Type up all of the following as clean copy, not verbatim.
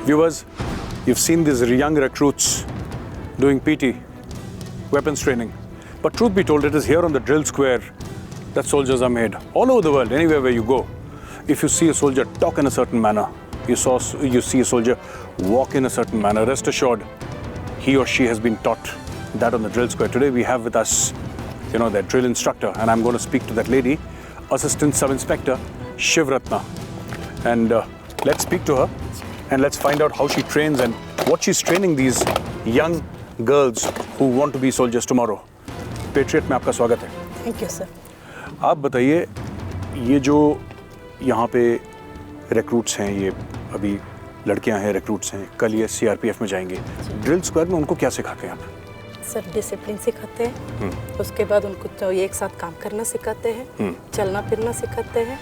Viewers, you've seen these young recruits doing PT, weapons training. But truth be told, it is here on the drill square that soldiers are made. All over the world, anywhere where you go, if you see a soldier talk in a certain manner, you see a soldier walk in a certain manner, rest assured, he or she has been taught that on the drill square. Today we have with us, their drill instructor, and I'm going to speak to that lady, Assistant Sub-Inspector Shiv Ratna. And let's speak to her and let's find out how she trains and what she's training these young girls who want to be soldiers tomorrow. Patriot में आपका स्वागत है। Thank you sir. आप बताइए, ये जो यहाँ पे रिक्रूट्स हैं, ये अभी लड़कियाँ हैं, रिक्रूट्स हैं, कल ये सीआरपीएफ में जाएंगे, ड्रिल स्क्वाड में उनको क्या सिखाते हैं आप? सर डिसिप्लिन सिखाते हैं, उसके बाद उनको एक साथ काम करना सिखाते हैं, चलना फिरना सिखाते हैं,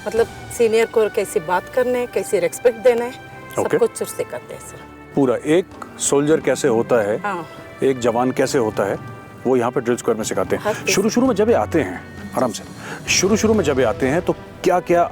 मतलब सीनियर को कैसे बात करना है, कैसे रेस्पेक्ट देना है, सब कुछ सिखाते हैं सर। पूरा एक सोल्जर कैसे होता है, एक जवान कैसे होता है, वो यहाँ पे ड्रिल स्क्वाड में सिखाते हैं। शुरू में जब ये आते हैं, आराम से, शुरू में जब ये आते हैं तो क्या क्या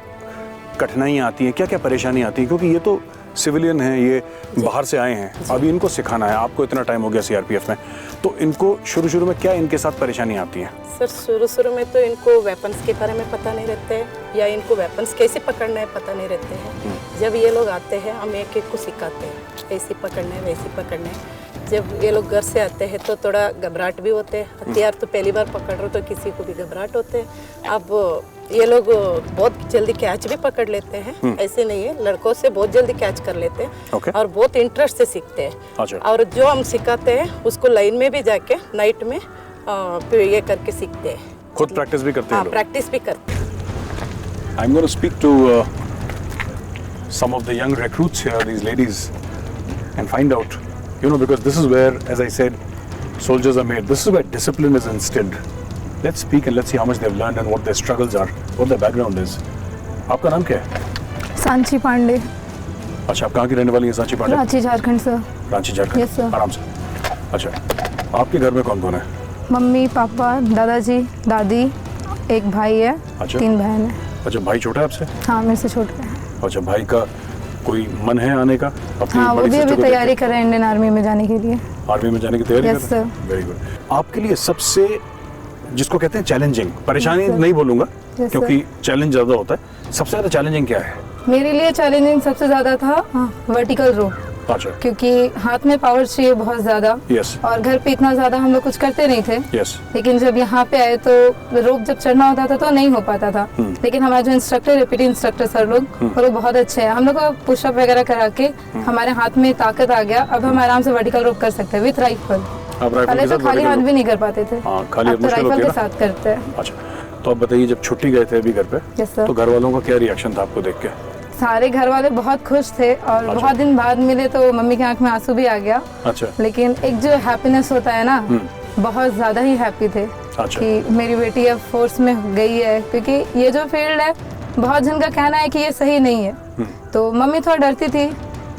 कठिनाइयाँ आती हैं, क्या क्या परेशानी आती है? क्योंकि ये तो सिविलियन हैं, ये बाहर से आए हैं, अभी इनको सिखाना है। आपको इतना टाइम हो गया सीआरपीएफ में, तो इनको शुरू में क्या इनके साथ परेशानी आती हैं? सर शुरू में तो इनको वेपन्स के बारे में पता नहीं रहते हैं, या इनको वेपन्स कैसे पकड़ना है पता नहीं रहते हैं। जब ये लोग आते हैं हम एक एक को सिखाते हैं, ऐसे पकड़ना है वैसे पकड़ना है। जब ये लोग घर से आते हैं तो थोड़ा घबराहट भी होते हैं, हथियार तो पहली बार पकड़ रहे हो तो किसी को भी घबराहट होते हैं। अब ये लोग बहुत जल्दी कैच भी पकड़ लेते हैं, ऐसे नहीं है, लड़कों से बहुत जल्दी कैच कर लेते हैं और बहुत इंटरेस्ट से सीखते हैं। और जो हम सिखाते हैं उसको लाइन में भी जाके नाइट में ये करके सीखते हैं। खुद प्रैक्टिस भी करते हैं? हाँ, प्रैक्टिस भी करते हैं। I'm going to speak to some of the young recruits here, these ladies, and find out, because this is where, as I said, soldiers are made. This is where discipline is instilled. Let's speak and let's see how much they've learned and what their struggles are, what their background is. आपका नाम क्या है? सांची पांडे। अच्छा, आप कहाँ की रहने वाली हैं Sanchi Pandey? Ranchi Jharkhand sir. Ranchi Jharkhand. Yes sir. आराम से। अच्छा, आपके घर में कौन कौन है? मम्मी पापा दादाजी दादी, एक भाई है। अच्छा। 3 बहन है। अच्छा, भाई छोटा है आपसे? हाँ, मेरे से छोटा है। अच्छा, भाई का कोई मन है आने का? हाँ, वो भी अभी तैयारी कर रहे हैं इंडियन आर्मी में जाने के लिए। आर्मी में जाने की तैयारी कर रहे हैं? Yes sir. Very good. आपके लिए सबसे, जिसको कहते हैं चैलेंजिंग, परेशानी नहीं बोलूंगा क्योंकि चैलेंज ज्यादा होता है, सबसे ज्यादा चैलेंजिंग क्या है? मेरे लिए चैलेंजिंग सबसे ज्यादा था वर्टिकल रो। अच्छा। क्योंकि हाथ में पावर चाहिए बहुत ज्यादा। यस। और घर पे इतना ज्यादा हम लोग कुछ करते नहीं थे। यस। लेकिन जब यहाँ पे आए तो रोप जब चढ़ना होता था तो नहीं हो पाता था। लेकिन हमारे जो इंस्ट्रक्टर, पीटी इंस्ट्रक्टर सर लोग, वो लोग बहुत अच्छे हैं। हम लोग को पुशअप वगैरह करा के हमारे हाथ में ताकत आ गया, अब हम आराम से वर्टिकल रोप कर सकते हैं विथ राइफल। पहले तो खाली हाथ भी नहीं कर पाते थे। खाली अब तो राइफल के साथ करते हैं। अच्छा, तो आप बताइए, जब छुट्टी गए थे अभी घर पे, तो घर वालों का क्या रिएक्शन था आपको देख के? सारे घर वाले बहुत खुश थे और बहुत दिन बाद मिले तो मम्मी की आंख में आंसू भी आ गया। अच्छा। लेकिन एक जो हैप्पीनेस होता है ना, बहुत ज्यादा ही हैप्पी थे। अच्छा। कि मेरी बेटी अब फोर्स में गई है, क्योंकि ये जो फील्ड है बहुत जन का कहना है कि ये सही नहीं है। तो मम्मी थोड़ा डरती थी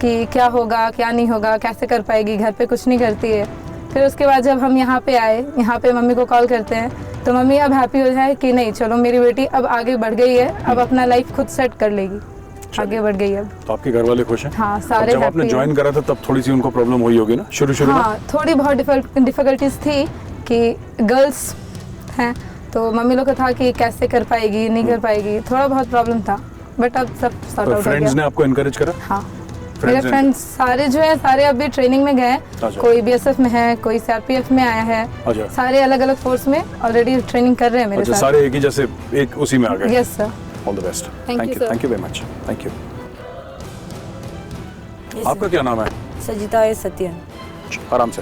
कि क्या होगा क्या नहीं होगा, कैसे कर पाएगी, घर पे कुछ नहीं करती है। फिर उसके बाद जब हम यहाँ पे आए, यहाँ पे मम्मी को कॉल करते हैं तो मम्मी अब हैप्पी हो जाए कि नहीं, चलो मेरी बेटी अब आगे बढ़ गई है, अब अपना लाइफ खुद सेट कर लेगी, आगे बढ़ गई अब। तो आपके घर वाले खुश हैं? हाँ, सारे जब आपने ज्वाइन करा था तब थोड़ी सी उनको प्रॉब्लम हुई होगी ना शुरू में? हाँ, थोड़ी बहुत डिफिकल्टीज थी कि गर्ल्स हैं, तो मम्मी लोग को था कि कैसे कर पाएगी नहीं कर पाएगी, थोड़ा बहुत प्रॉब्लम था, बट अब सब सॉर्ट आउट हो गया। फ्रेंड्स ने आपको एनकरेज करा? हाँ, मेरे फ्रेंड्स सारे जो है सारे अभी ट्रेनिंग में गए। कोई बीएसएफ में है, कोई सीआरपीएफ में आया है। अच्छा। सारे अलग अलग फोर्स में ऑलरेडी ट्रेनिंग कर रहे हैं मेरे साथ। सारे एक ही जैसे, एक उसी में आ गए? Yes sir. All the best. Thank you very much. Thank you. आपका क्या नाम है? सजिता है सत्यन। आराम से।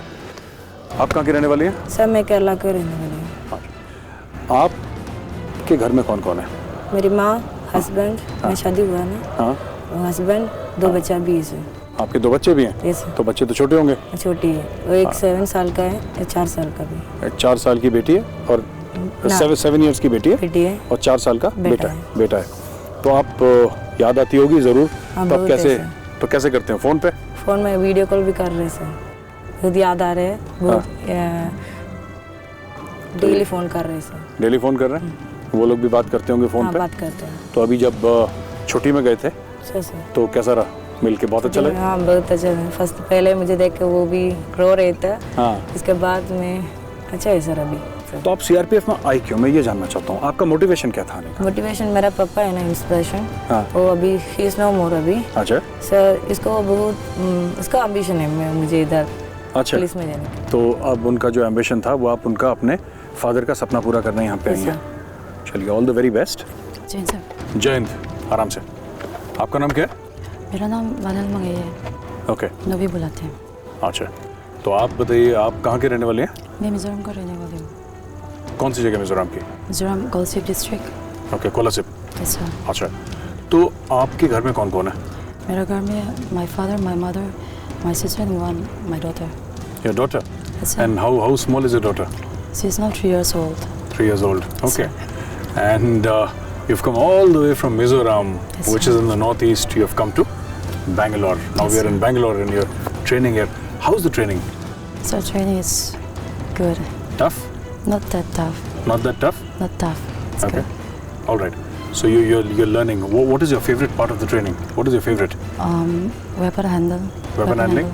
आप कहाँ की रहने वाली हैं? सर मैं केरला के रहने वाली हूँ। आपके घर में कौन कौन है? मेरी माँ, हस्बैंड, मैं शादी हुआ ना, हस्बैंड, 2 बच्चा भी है। आपके 2 बच्चे भी हैं? यस। तो बच्चे तो छोटे होंगे? छोटी है वो, एक 7 साल का है, एक 4 साल का भी। 4 साल की बेटी है और 7 इयर्स की बेटी है और 4 साल का बेटा है। तो आप याद आती होगी जरूर। तब कैसे करते हैं? फोन में वीडियो कॉल भी कर रहे सर, खुद याद आ रहे हैं, डेली फोन कर रहे हैं सर। डेली फोन कर रहे हैं? वो लोग भी बात करते होंगे फोन पे? बात करते हैं। तो अभी जब छुट्टी में गए थे तो कैसा रहा? मिल के बहुत अच्छा लगा। हाँ बहुत अच्छा है। फर्स्ट पहले मुझे देख के वो भी रो रहे थे। हाँ। इसके बाद में अच्छा है सर अभी। तो आप सीआरपीएफ में आई क्यों, मैं ये जानना चाहता हूँ, आपका मोटिवेशन क्या था आने का? मोटिवेशन मेरा पापा है ना, इंस्पिरेशन। हाँ। वो अभी ही इज नो मोर अभी। अच्छा। सर इसको बहुत इसका एम्बिशन है मुझे इधर अच्छा। पुलिस में जाने का। तो अब उनका जो एम्बिशन था वो आप उनका अपने फादर का सपना पूरा करने यहाँ पे आई Yes, हैं। चलिए, ऑल द वेरी बेस्ट। जी सर। जय हिंद। आराम से। आपका नाम क्या है? मेरा नाम बादल मंगई है। ओके। नबी बुलाते हैं। अच्छा, तो आप बताइए, आप कहाँ के रहने वाले हैं? मैं मिजोरम का रहने वाली हूँ। कौन सी जगह मिजोरम की? Mizoram Kolasib district. Okay, Kolasib. Yes sir. अच्छा, तो आपके घर में कौन कौन है? मेरा घर में my father, my mother, my sister and one my daughter. Your daughter? Yes, sir. And how small is your daughter? She is now 3 years old. 3 years old. Okay. And you've come all the way from Mizoram, Yes, which sir. is in the northeast. You have come to Bangalore. Now Yes, we are in sir. Bangalore and you're training here. How's the training? So training is good. Tough? Not that tough. Not that tough? Not tough. It's Okay. good. All right. So you're learning. What is your favorite part of the training? What is your favorite? Weapon handle. Weapon handling?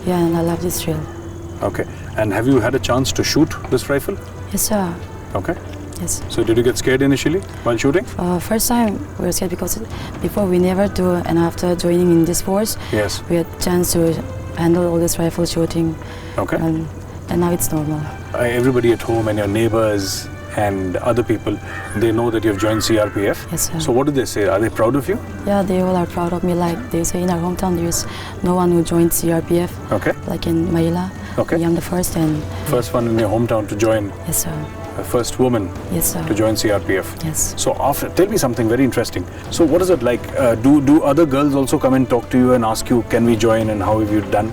Yeah, and I love this drill. Okay. And have you had a chance to shoot this rifle? Yes, sir. Okay. Yes. So did you get scared initially while shooting? First time we were scared because before we never do, and after joining in this force, Yes. we had chance to handle all this rifle shooting, Okay. and now it's normal. Everybody at home and your neighbors and other people, they know that you've joined CRPF. Yes, sir. So what do they say? Are they proud of you? Yeah, they all are proud of me. Like they say in our hometown, there's no one who joined CRPF. Okay. Like in Maila, Okay. I'm the first, and First one in your hometown to join, yes, sir. first woman Yes, sir. to join CRPF. Yes. So after, tell me something very interesting. So what is it like? Do other girls also come and talk to you and ask you, can we join, and how have you done?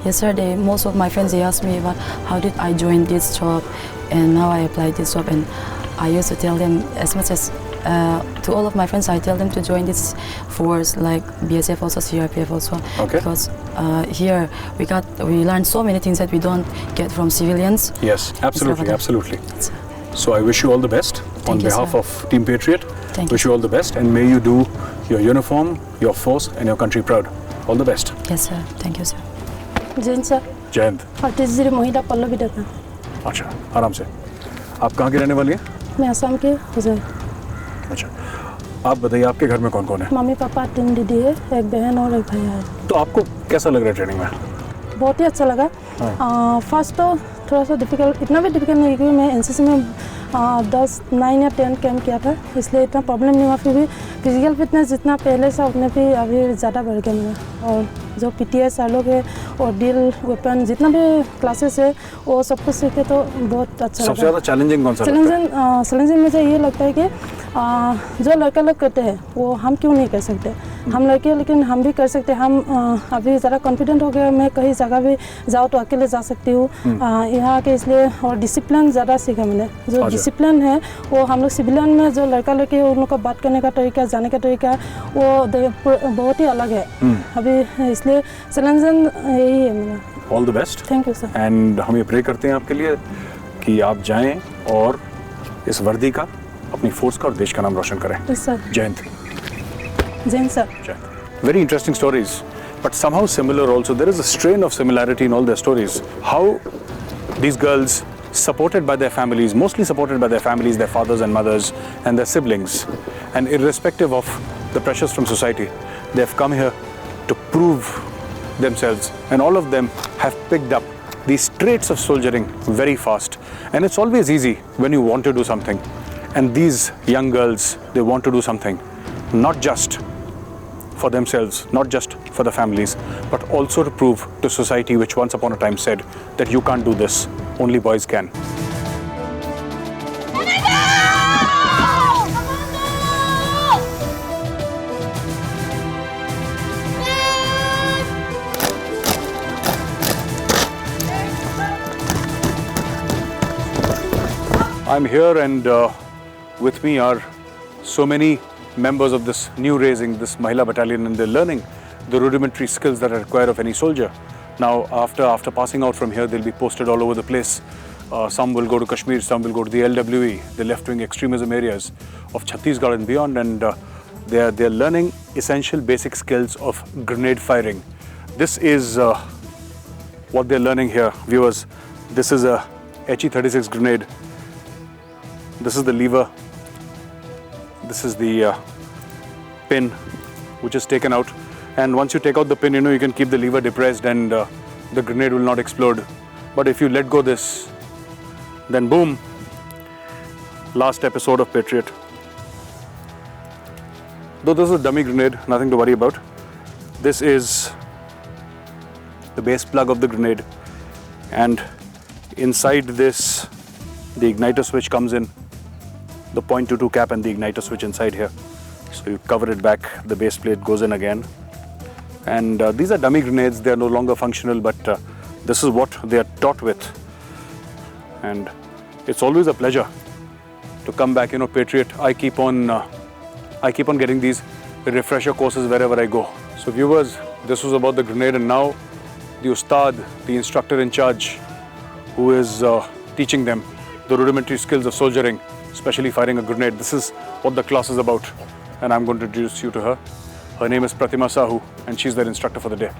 Yes, sir. Most of my friends, they ask me about how did I join this job, and how I applied this job, and I used to tell them as much as to all of my friends, I tell them to join this force, like BSF also, CRPF also, Okay. because here we learn so many things that we don't get from civilians. Yes, absolutely, Yes, absolutely. Yes, sir. So I wish you all the best on you, behalf sir. of Team Patriot. Thank Wish you. you all the best, and may you do your uniform, your force, and your country proud. All the best. Yes, sir. Thank you, sir. Jain sir जय Hind. Artist महिला पल्लवी डका। अच्छा, आराम से। आप कहाँ की रहने वाली हैं? मैं असम के हुजैर। अच्छा, आप बताइए, आपके घर में कौन कौन है? मम्मी पापा 3 दीदी है, एक बहन और एक भैया है। तो आपको कैसा लग रहा है ट्रेनिंग में? बहुत ही अच्छा लगा। फर्स्ट तो थोड़ा सा डिफिकल्ट, इतना भी डिफिकल्ट नहीं, क्योंकि मैं एनसीसी में 9 या 10 कैंप किया था, इसलिए इतना प्रॉब्लम नहीं हुआ। फिर भी फिजिकल फिटनेस जितना पहले से उतने भी अभी ज़्यादा बढ़ गया मेरा। और जो पीटीएस सर लोग है और डील वेपन जितना भी क्लासेस है वो सब कुछ सीखे, तो बहुत अच्छा सबसे ज़्यादा चैलेंजिंग कौन सा लगता है? चैलेंजिंग मुझे ये लगता है कि जो लड़का लोग करते हैं वो हम क्यों नहीं कर सकते। हम लड़के, लेकिन हम भी कर सकते हैं। हम अभी ज़रा कॉन्फिडेंट हो गया, मैं कहीं जगह भी जाऊँ तो अकेले जा सकती हूँ यहाँ के, इसलिए। और डिसिप्लिन ज़्यादा सीखा मैंने। जो डिसिप्लिन है वो हम लोग सिविलियन में जो लड़का लड़के उन लोग का बात करने का तरीका, जाने का तरीका, वो बहुत ही अलग है अभी, इसलिए चैलेंजिंग यही है मेरा। All the best. Thank you sir. And हम ये प्रे करते हैं आपके लिए कि आप जाएं और इस वर्दी का, अपनी फोर्स का और देश का नाम रोशन करें। Yes sir. जय हिंद। Jain sir. Very interesting stories, but somehow similar also. There is a strain of similarity in all their stories. How these girls, supported by their families, mostly supported by their families, their fathers and mothers and their siblings, and irrespective of the pressures from society, they have come here to prove themselves, and all of them have picked up these traits of soldiering very fast. And it's always easy when you want to do something, and these young girls, they want to do something, not just for themselves, not just for the families, but also to prove to society, which once upon a time said that you can't do this, only boys can. I'm here, and with me are so many members of this new raising, this Mahila battalion, and they're learning the rudimentary skills that are required of any soldier. Now, after passing out from here, they'll be posted all over the place. Some will go to Kashmir, some will go to the LWE, the left-wing extremism areas of Chhattisgarh and beyond. And They are learning essential basic skills of grenade firing. This is what they're learning here, viewers. This is a HE-36 grenade. This is the lever. This is the pin which is taken out. And once you take out the pin, you can keep the lever depressed and the grenade will not explode. But if you let go this, then boom, last episode of Patriot. Though this is a dummy grenade, nothing to worry about. This is the base plug of the grenade, and inside this the igniter switch comes in, the .22 cap and the igniter switch inside here. So you cover it back, the base plate goes in again, and these are dummy grenades. They are no longer functional, but this is what they are taught with, and it's always a pleasure to come back. Patriot, I keep on getting these refresher courses wherever I go. So viewers, this was about the grenade, and now the Ustad, the instructor in charge, who is teaching them the rudimentary skills of soldiering, especially firing a grenade. This is what the class is about, and I'm going to introduce you to her. Her name is Pratima Sahu, and she's their instructor for the day.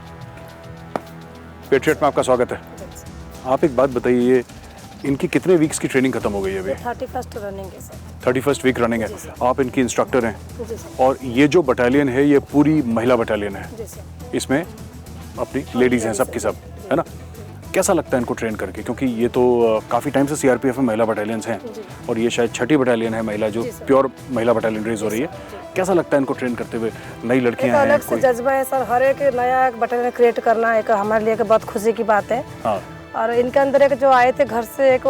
Patriot में आपका स्वागत है. आप एक बात बताइए, इनकी कितने वीक्स की ट्रेनिंग खत्म हो गई है अभी? 31st रनिंग है सर. 31st वीक रनिंग है. आप इनकी इंस्ट्रक्टर हैं, जी सर. और ये जो बटालियन है ये पूरी महिला बटालियन है. जी सर. इसमें अपनी लेडीज़ हैं सब की सब, है ना? कैसा लगता है इनको ट्रेन करके? क्योंकि ये तो काफ़ी टाइम से सीआरपीएफ में महिला बटालियंस हैं, और ये शायद छठी बटालियन है महिला जो प्योर महिला बटालियन रेज हो रही है. कैसा लगता है इनको ट्रेन करते हुए? नई लड़कियां हैं, अलग से जज्बा है सर. हर एक नया बटालियन क्रिएट करना एक हमारे लिए बहुत खुशी की बात है. हाँ. और इनके अंदर एक जो आए थे घर से एक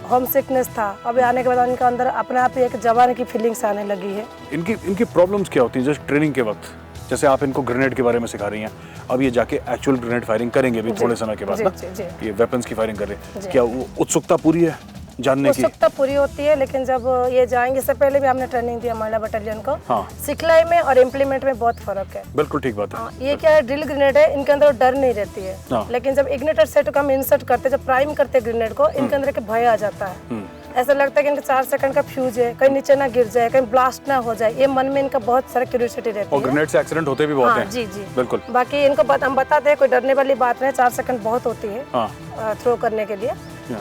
होम सिकनेस था, अभी आने के बाद इनके अंदर अपने आप ही एक जवान की फीलिंग्स आने लगी है. इनकी प्रॉब्लम्स क्या होती हैं जस्ट ट्रेनिंग के वक्त? जैसे आप इनको ग्रेनेड के बारे में सिखा रही हैं, अब ये जाके एक्चुअल ग्रेनेड फायरिंग करेंगे भी थोड़े समय के बाद ना. ये वेपन्स की फायरिंग कर रहे हैं, क्या वो उत्सुकता पूरी है जानने की? उत्सुकता पूरी होती है, लेकिन जब ये जाएंगे, इससे पहले भी हमने ट्रेनिंग दिया महिला बटालियन को. हाँ. सिखलाई में और इम्प्लीमेंट में बहुत फर्क है. बिल्कुल ठीक बात है. ये क्या है, ड्रिल ग्रेनेड है, इनके अंदर डर नहीं रहती है. हाँ. लेकिन जब इग्निटर सेट को हम इंसर्ट करते, जब प्राइम करते ग्रेनेड को, इनके अंदर एक भय आ जाता है. ऐसा लगता है कि इनका 4 सेकंड का फ्यूज है, कहीं नीचे ना गिर जाए, कहीं ब्लास्ट ना हो जाए. ये मन में इनका बहुत सारा क्यूरियोसिटी रहती है. और ग्रेनेड से एक्सीडेंट होते भी बहुत हैं. जी जी बिल्कुल. बाकी इनको हम बताते हैं, कोई डरने वाली बात नहीं. 4 सेकंड बहुत होती है थ्रो करने के लिए.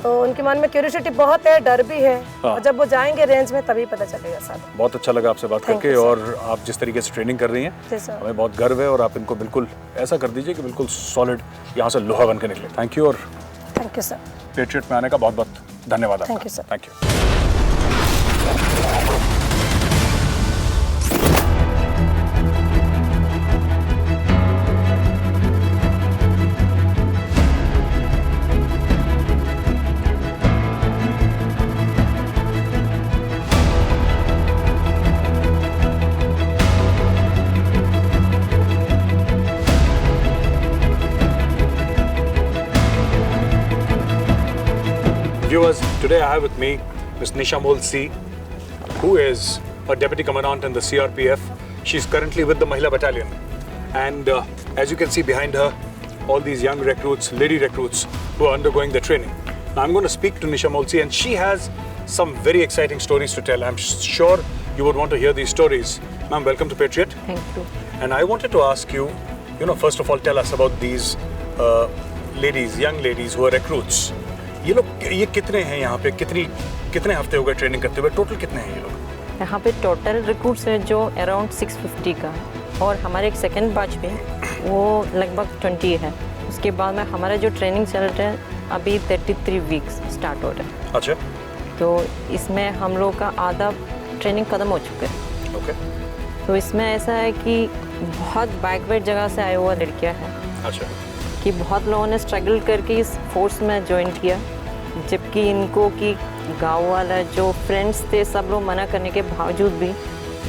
तो उनके मन में क्यूरियोसिटी बहुत है, डर भी है, और जब वो जाएंगे रेंज में तभी पता चलेगा सारा. बहुत अच्छा लगा आपसे बात करके, और आप जिस तरीके से ट्रेनिंग कर रही हैं हमें बहुत गर्व है, और आप इनको बिल्कुल ऐसा कर दीजिए कि बिल्कुल सॉलिड यहाँ से लोहा बन के निकले. Thank you. और थैंक यू सर. पेट्रियट में आने का बहुत बहुत धन्यवाद. Thank you sir. Thank you. Viewers, today I have with me Ms. Nishamol C, who is a Deputy Commandant in the CRPF. She's currently with the Mahila Battalion. And as you can see behind her, all these young recruits, lady recruits, who are undergoing their training. Now I'm going to speak to Nishamol C, and she has some very exciting stories to tell. I'm sure you would want to hear these stories. Ma'am, welcome to Patriot. Thank you. And I wanted to ask you, first of all, tell us about these ladies, young ladies who are recruits. ये कितने हैं यहाँ पे? कितने हफ्ते हो गए training करते हुए? टोटल कितने हैं ये लोग यहाँ पे? टोटल रिक्रूट्स है जो अराउंड 650 का, और हमारे एक सेकंड बैच पे वो लगभग 20 है. उसके बाद में हमारा जो ट्रेनिंग चल रहा है अभी 33 वीक्स स्टार्ट हो रहा है. अच्छा. तो इसमें हम लोग का आधा ट्रेनिंग ख़त्म हो चुका है. ओके. तो इसमें ऐसा है कि बहुत बैकवर्ड जगह से आए हुआ लड़कियाँ हैं. अच्छा. कि बहुत लोगों ने स्ट्रगल करके इस फोर्स में ज्वाइन किया, जबकि इनको कि गांव वाला जो फ्रेंड्स थे सब लोग मना करने के बावजूद भी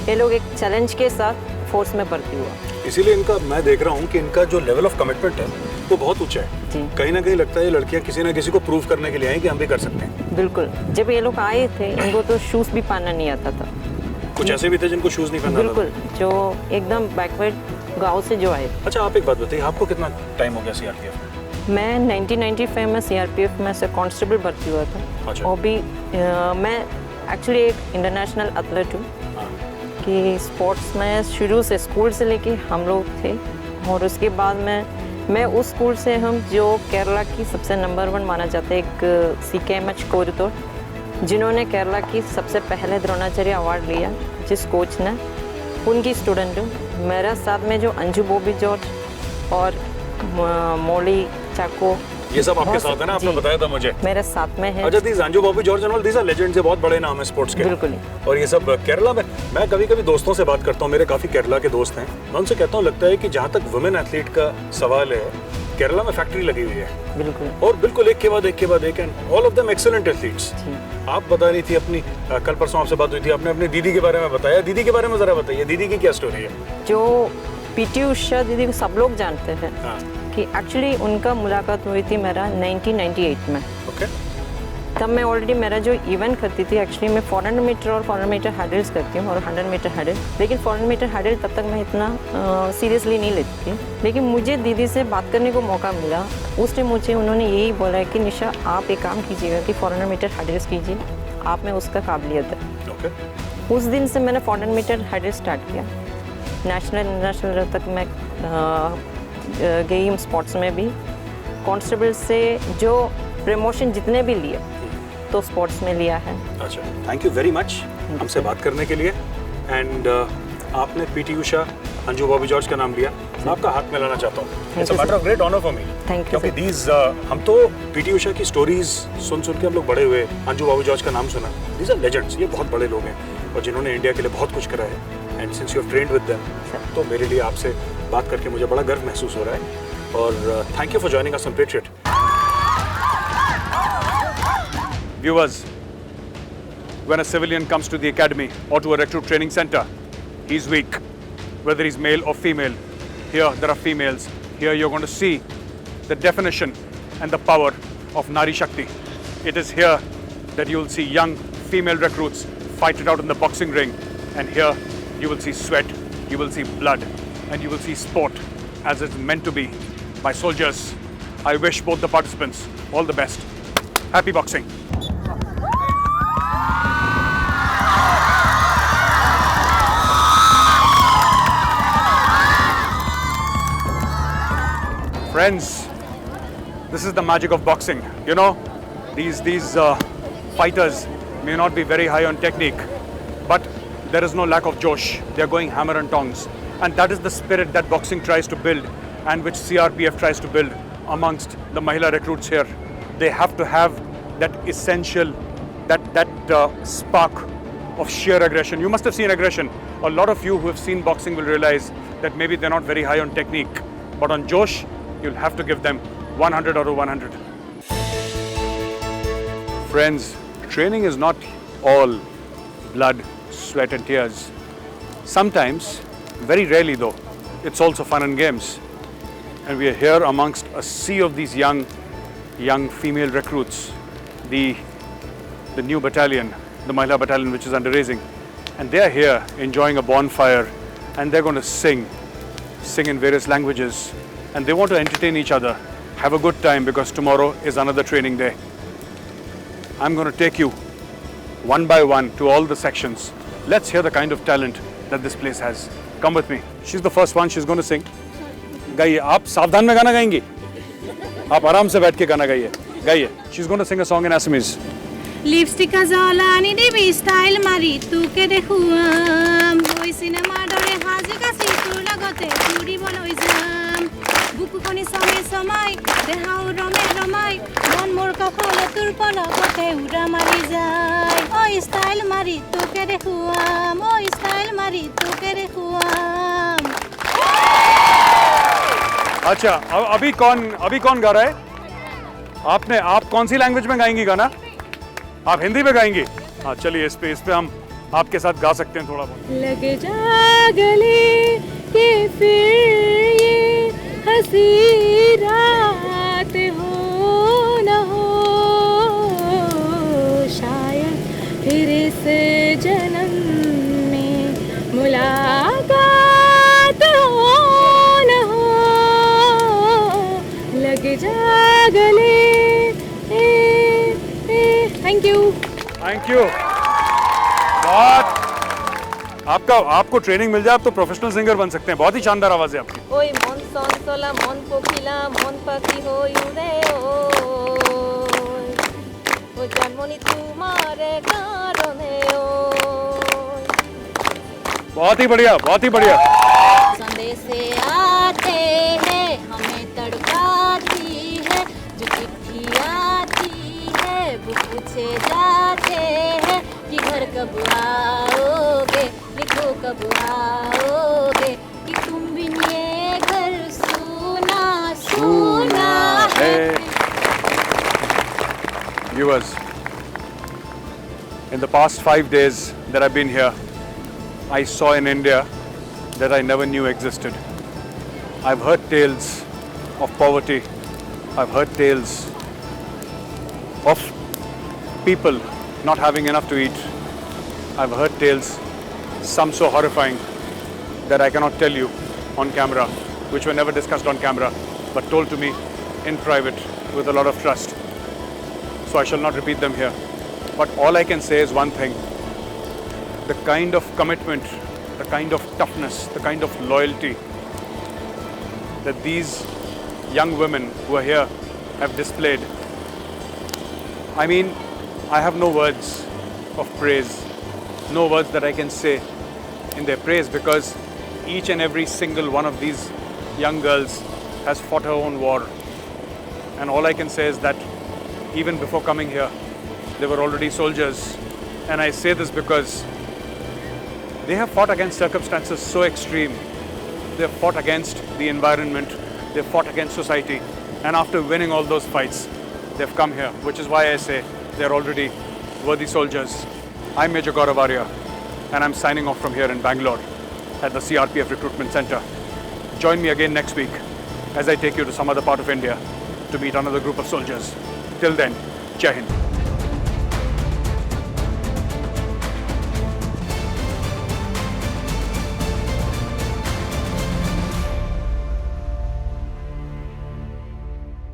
ये लोग एक चैलेंज के साथ फोर्स में भर्ती हुआ. इसीलिए इनका मैं देख रहा हूँ कि इनका जो लेवल ऑफ कमिटमेंट है वो बहुत ऊंचा है. जी. कहीं ना कहीं लगता है ये लड़कियाँ किसी ना किसी को प्रूव करने के लिए आई कि हम भी कर सकते हैं. बिल्कुल. जब ये लोग आए थे इनको तो शूज़ भी पहनना नहीं आता था. कुछ ऐसे भी थे जिनको शूज़ नहीं पहनना. बिल्कुल. जो एकदम बैकवर्ड गांव से जो आए. अच्छा, आप एक बात बताइए, आपको कितना टाइम हो गया सीआरपीएफ में? मैं 1995 में सीआरपीएफ में से कांस्टेबल भर्ती हुआ था. अच्छा. और भी मैं एक्चुअली एक इंटरनेशनल एथलीट हूँ. कि स्पोर्ट्स में शुरू से स्कूल से लेके हम लोग थे, और उसके बाद मैं उस स्कूल से हम जो केरला की सबसे नंबर 1 माना जाता है, एक CKMH कोरितोर, जिन्होंने केरला की सबसे पहले द्रोणाचार्य अवार्ड लिया, जिस कोच ने, उनकी स्टूडेंट हूँ। मेरे साथ में जो अंजू बॉबी जॉर्ज और मोली चाको, ये सब आपके साथ है ना? आपने जी, बताया था मुझे। मेरे साथ में है। अच्छा, these Anju Bobby George and all, these are legends, ये बहुत बड़े नाम है स्पोर्ट्स के। बिल्कुल। और ये सब केरला में, मैं कभी कभी दोस्तों से बात करता हूँ, मेरे काफी केरला के दोस्त हैं, मैं उनसे कहता हूँ लगता है कि जहाँ तक वुमेन एथलीट का सवाल है, केरला में फैक्ट्री लगी हुई है। बिल्कुल। और बिल्कुल एक के बाद एक and all of them excellent athletes. आप बता रही थी अपनी, कल परसों आपसे बात हुई थी, आपने अपनी दीदी के बारे में बताया। दीदी के बारे में जरा बताइए, दीदी की क्या स्टोरी है? जो PT उषा दीदी को सब लोग जानते हैं, हाँ। कि एक्चुअली उनका मुलाकात हुई थी मेरा 1998 में। ओके। तब मैं ऑलरेडी मेरा जो इवेंट करती थी, एक्चुअली मैं 400 मीटर और 400 मीटर हर्डल्स करती हूँ और 100 मीटर हर्डल, लेकिन 400 मीटर हर्डल तब तक मैं इतना सीरियसली नहीं लेती थी। लेकिन मुझे दीदी से बात करने को मौका मिला, उस टाइम मुझे उन्होंने यही बोला है कि निशा आप एक काम कीजिएगा कि 400 मीटर हर्डल्स कीजिए, आप में उसका काबिलियत है। ओके। उस दिन से मैंने 400 मीटर हर्डल स्टार्ट किया। नेशनल इंटरनेशनल तक मैं गई हूँ स्पोर्ट्स में भी। कांस्टेबल से जो प्रमोशन जितने भी लिए तो स्पोर्ट्स में लिया है। अच्छा, थैंक यू वेरी मच हमसे बात करने के लिए। एंड आपने PT उषा, अंजू बॉबी जॉर्ज का नाम लिया, मैं आपका हाथ मिलाना चाहता हूँ। It's a matter of great honour for me. Thank you. क्योंकि दीज हम तो PT उषा की स्टोरीज सुन के हम लोग बड़े हुए, अंजू बॉबी जॉर्ज का नाम सुना। दीज आर लेजेंड्स, ये बहुत बड़े लोग हैं और जिन्होंने इंडिया के लिए बहुत कुछ करा है। And since you have trained with them, तो मेरे लिए आपसे बात करके मुझे बड़ा गर्व महसूस हो रहा है। और thank you for joining us on patriot. Viewers, when a civilian comes to the academy or to a recruit training center, he's weak, whether he's male or female. Here there are females. Here you're going to see the definition and the power of Nari Shakti. It is here that you will see young female recruits fight it out in the boxing ring, and here you will see sweat, you will see blood, and you will see sport as it's meant to be by soldiers. I wish both the participants all the best. Happy boxing. Friends, this is the magic of boxing. You know, these fighters may not be very high on technique, but there is no lack of josh. They are going hammer and tongs, and that is the spirit that boxing tries to build, and which CRPF tries to build amongst the Mahila recruits here. They have to have that essential, that spark of sheer aggression. You must have seen aggression. A lot of you who have seen boxing will realize that maybe they're not very high on technique, but on josh, you'll have to give them 100 out of 100. Friends, training is not all blood, sweat and tears. Sometimes, very rarely though, it's also fun and games. And we are here amongst a sea of these young female recruits, the new battalion, the Mahila battalion, which is under raising. And they are here enjoying a bonfire, and they're going to sing in various languages. And they want to entertain each other, have a good time, because tomorrow is another training day. I'm going to take you one by one to all the sections. Let's hear the kind of talent that this place has. Come with me. She's the first one. She's going to sing. गाइए, आप सावधान में गाना गाएंगी? आप आराम से बैठ के गाना गाइए. गाइए. She's going to sing a song in Assamese. Lipstick জ্বলানি দিবি স্টাইল মাৰি তোকে দেখুৱাম ওই চিনেমাৰ দৰে সাজি কাচি তোৰ লগতে ফুৰিবলৈ যাম বুকুখনি চমে চমাই দেহাও ৰমে ৰমাই মন মোৰ কখলে তোৰ পলকতে উৰা মাৰি যায় ঐ স্টাইল মাৰি তোকে দেখুৱাম ঐ স্টাইল মাৰি তোকে দেখুৱাম अच्छा, अभी कौन गा रहा है? आप कौन सी लैंग्वेज में गाएंगी गाना? आप हिंदी में गाएंगी? हाँ, चलिए इस पे हम आपके साथ गा सकते हैं थोड़ा बहुत. लग जा गले के फिर ये हंसी रात हो न हो शायद फिर इस जन्म में मुलाकात हो न हो लग जा गले थैंक यू. Thank you. बहुत आपको ट्रेनिंग मिल जाए आप तो प्रोफेशनल सिंगर बन सकते हैं। बहुत ही शानदार आवाज़ है आपकी। ওই মন চঞ্চলা মন পখিলা মন পাখি হই উড়ে ও জন্মনি তোমারে কারণে बहुत ही बढ़िया, बहुत ही बढ़िया। संदेश आते हैं हमें तड़पाती है जो चिट्ठी आती है वो पूछे जाते हैं कि घर कब आओगे, लिखो कब आओगे कि तुम बिन ये घर सूना सूना है। Viewers, in the past 5 days that I've been here, I saw in India that I never knew existed. I've heard tales of poverty. I've heard tales of people not having enough to eat. I've heard tales, some so horrifying that I cannot tell you on camera, which were never discussed on camera, but told to me in private with a lot of trust. So I shall not repeat them here. But all I can say is one thing. The kind of commitment, the kind of toughness, the kind of loyalty that these young women who are here have displayed. I mean, I have no words of praise, no words that I can say in their praise, because each and every single one of these young girls has fought her own war. And all I can say is that even before coming here, they were already soldiers. And I say this because they have fought against circumstances so extreme. They have fought against the environment. They have fought against society. And after winning all those fights, they've come here, which is why I say they're already worthy soldiers. I'm Major Gaurav Arya, and I'm signing off from here in Bangalore at the CRPF Recruitment Center. Join me again next week as I take you to some other part of India to meet another group of soldiers. Till then, Jai Hind.